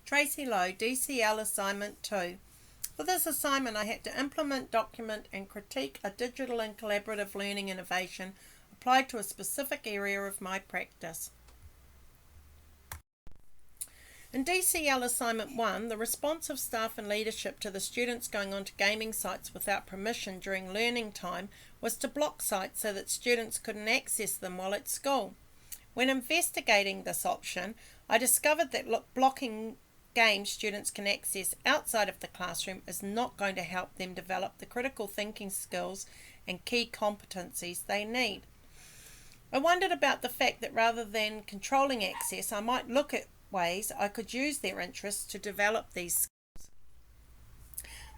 Tracy Lowe, DCL Assignment 2. For this assignment, I had to implement, document, and critique a digital and collaborative learning innovation applied to a specific area of my practice. In DCL Assignment 1, the response of staff and leadership to the students going onto gaming sites without permission during learning time was to block sites so that students couldn't access them while at school. When investigating this option, I discovered that blocking games students can access outside of the classroom is not going to help them develop the critical thinking skills and key competencies they need. I wondered about the fact that rather than controlling access, I might look at ways I could use their interests to develop these skills.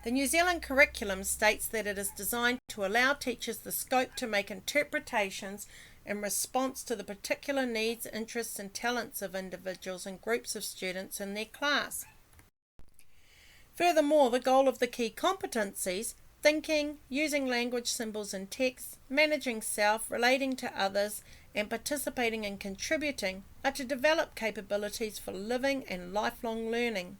The New Zealand curriculum states that it is designed to allow teachers the scope to make interpretations in response to the particular needs, interests and talents of individuals and groups of students in their class. Furthermore, the goal of the key competencies, thinking, using language, symbols and text, managing self, relating to others and participating and contributing, are to develop capabilities for living and lifelong learning.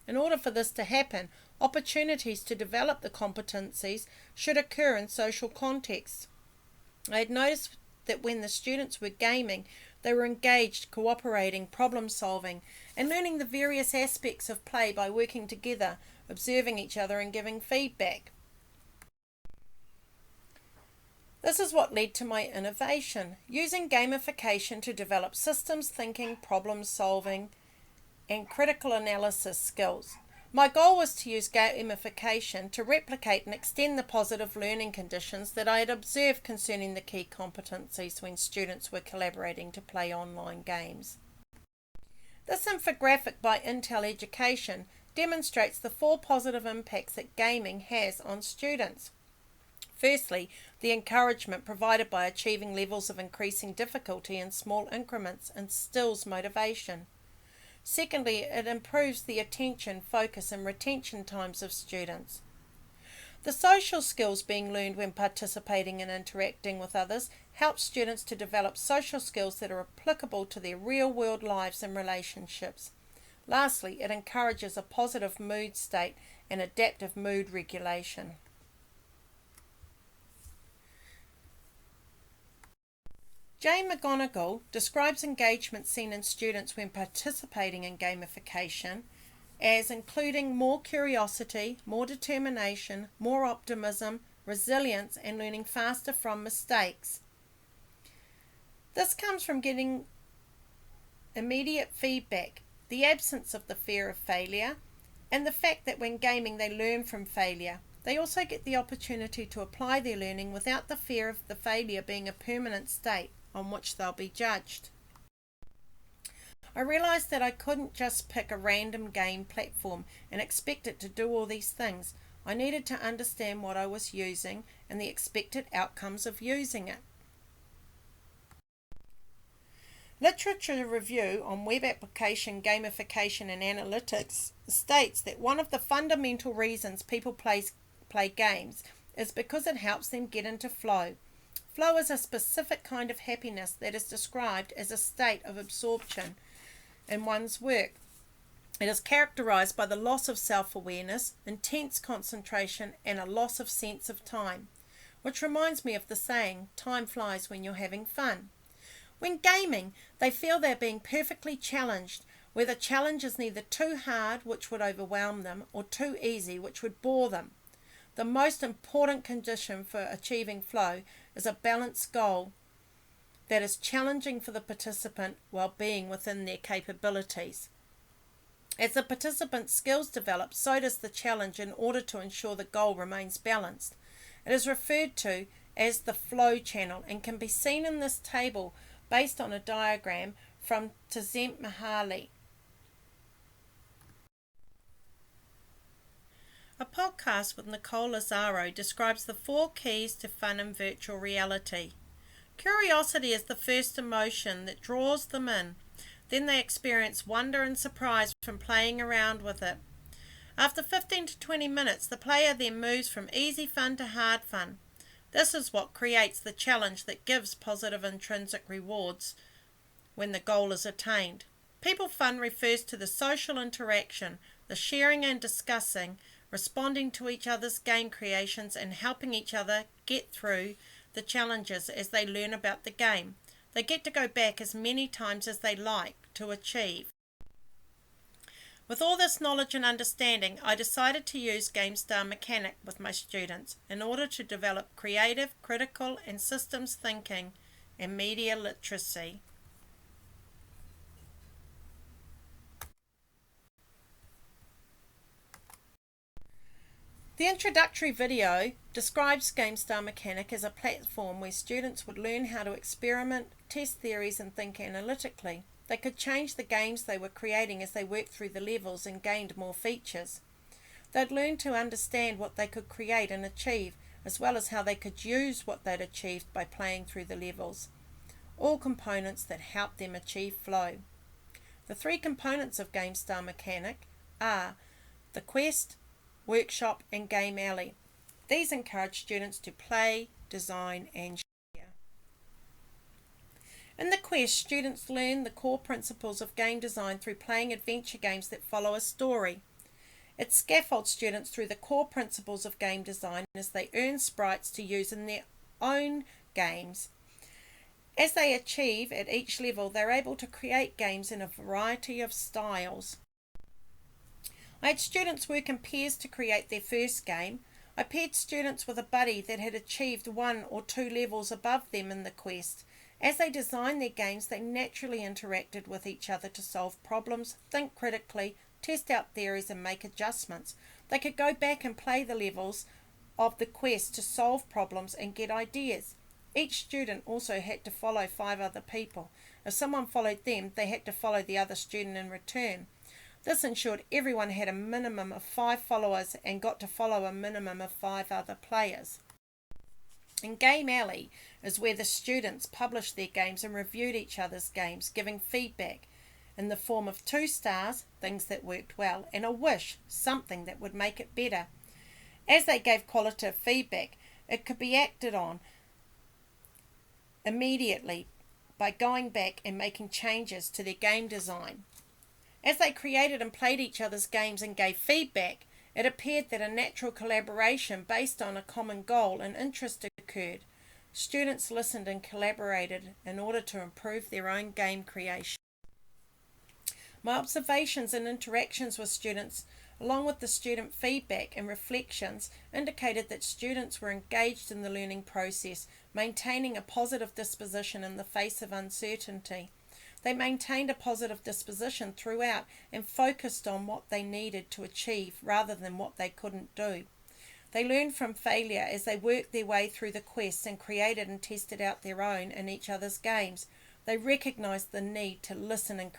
In order for this to happen, opportunities to develop the competencies should occur in social contexts. I had noticed that when the students were gaming, they were engaged, cooperating, problem solving, and learning the various aspects of play by working together, observing each other and giving feedback. This is what led to my innovation, using gamification to develop systems thinking, problem solving, and critical analysis skills. My goal was to use gamification to replicate and extend the positive learning conditions that I had observed concerning the key competencies when students were collaborating to play online games. This infographic by Intel Education demonstrates the 4 positive impacts that gaming has on students. Firstly, the encouragement provided by achieving levels of increasing difficulty in small increments instills motivation. Secondly, it improves the attention, focus and retention times of students. The social skills being learned when participating and interacting with others help students to develop social skills that are applicable to their real-world lives and relationships. Lastly, it encourages a positive mood state and adaptive mood regulation. Jane McGonigal describes engagement seen in students when participating in gamification as including more curiosity, more determination, more optimism, resilience, and learning faster from mistakes. This comes from getting immediate feedback, the absence of the fear of failure, and the fact that when gaming they learn from failure. They also get the opportunity to apply their learning without the fear of the failure being a permanent state on which they'll be judged. I realised that I couldn't just pick a random game platform and expect it to do all these things. I needed to understand what I was using and the expected outcomes of using it. Literature review on web application, gamification and analytics states that one of the fundamental reasons people play games is because it helps them get into flow. Flow is a specific kind of happiness that is described as a state of absorption in one's work. It is characterized by the loss of self-awareness, intense concentration, and a loss of sense of time, which reminds me of the saying, time flies when you're having fun. When gaming, they feel they're being perfectly challenged, where the challenge is neither too hard, which would overwhelm them, or too easy, which would bore them. The most important condition for achieving flow is a balanced goal that is challenging for the participant while being within their capabilities. As the participant's skills develop, so does the challenge in order to ensure the goal remains balanced. It is referred to as the flow channel and can be seen in this table based on a diagram from Mahali. A podcast with Nicole Lazaro describes the 4 keys to fun in virtual reality. Curiosity is the first emotion that draws them in. Then they experience wonder and surprise from playing around with it. After 15 to 20 minutes, the player then moves from easy fun to hard fun. This is what creates the challenge that gives positive intrinsic rewards when the goal is attained. People fun refers to the social interaction, the sharing and discussing, responding to each other's game creations and helping each other get through the challenges as they learn about the game. They get to go back as many times as they like to achieve. With all this knowledge and understanding, I decided to use GameStar Mechanic with my students in order to develop creative, critical, and systems thinking and media literacy. The introductory video describes GameStar Mechanic as a platform where students would learn how to experiment, test theories, and think analytically. They could change the games they were creating as they worked through the levels and gained more features. They'd learn to understand what they could create and achieve, as well as how they could use what they'd achieved by playing through the levels. All components that help them achieve flow. The three components of GameStar Mechanic are the quest, workshop, and game alley. These encourage students to play, design, and share. In the quest, students learn the core principles of game design through playing adventure games that follow a story. It scaffolds students through the core principles of game design as they earn sprites to use in their own games. As they achieve at each level, they're able to create games in a variety of styles. I had students work in pairs to create their first game. I paired students with a buddy that had achieved 1 or 2 levels above them in the quest. As they designed their games, they naturally interacted with each other to solve problems, think critically, test out theories, and make adjustments. They could go back and play the levels of the quest to solve problems and get ideas. Each student also had to follow 5 other people. If someone followed them, they had to follow the other student in return. This ensured everyone had a minimum of 5 followers and got to follow a minimum of 5 other players. In Game Alley is where the students published their games and reviewed each other's games, giving feedback in the form of 2 stars, things that worked well, and a wish, something that would make it better. As they gave qualitative feedback, it could be acted on immediately by going back and making changes to their game design. As they created and played each other's games and gave feedback, it appeared that a natural collaboration based on a common goal and interest occurred. Students listened and collaborated in order to improve their own game creation. My observations and interactions with students, along with the student feedback and reflections, indicated that students were engaged in the learning process, maintaining a positive disposition in the face of uncertainty. They maintained a positive disposition throughout and focused on what they needed to achieve rather than what they couldn't do. They learned from failure as they worked their way through the quests and created and tested out their own in each other's games. They recognized the need to listen and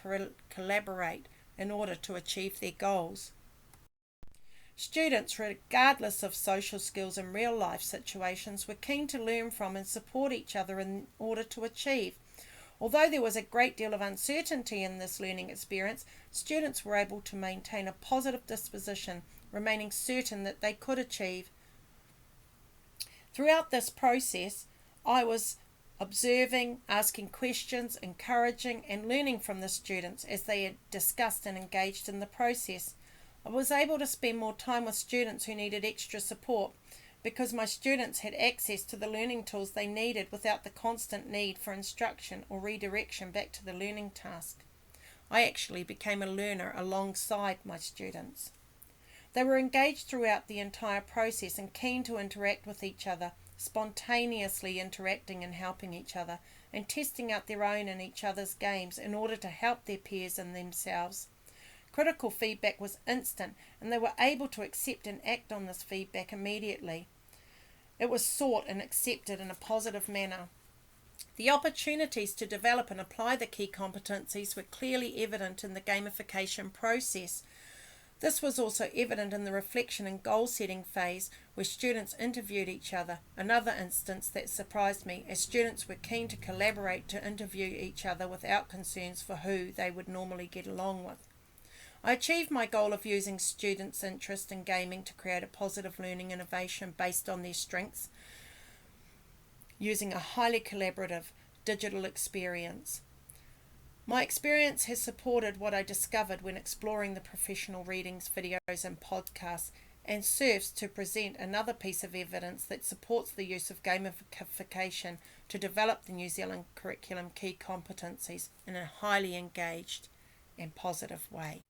collaborate in order to achieve their goals. Students, regardless of social skills and real-life situations, were keen to learn from and support each other in order to achieve. Although there was a great deal of uncertainty in this learning experience, students were able to maintain a positive disposition, remaining certain that they could achieve. Throughout this process, I was observing, asking questions, encouraging, and learning from the students as they had discussed and engaged in the process. I was able to spend more time with students who needed extra support, because my students had access to the learning tools they needed without the constant need for instruction or redirection back to the learning task. I actually became a learner alongside my students. They were engaged throughout the entire process and keen to interact with each other, spontaneously interacting and helping each other, and testing out their own and each other's games in order to help their peers and themselves. Critical feedback was instant, and they were able to accept and act on this feedback immediately. It was sought and accepted in a positive manner. The opportunities to develop and apply the key competencies were clearly evident in the gamification process. This was also evident in the reflection and goal-setting phase, where students interviewed each other, another instance that surprised me, as students were keen to collaborate to interview each other without concerns for who they would normally get along with. I achieved my goal of using students' interest in gaming to create a positive learning innovation based on their strengths, using a highly collaborative digital experience. My experience has supported what I discovered when exploring the professional readings, videos and podcasts, and serves to present another piece of evidence that supports the use of gamification to develop the New Zealand curriculum key competencies in a highly engaged and positive way.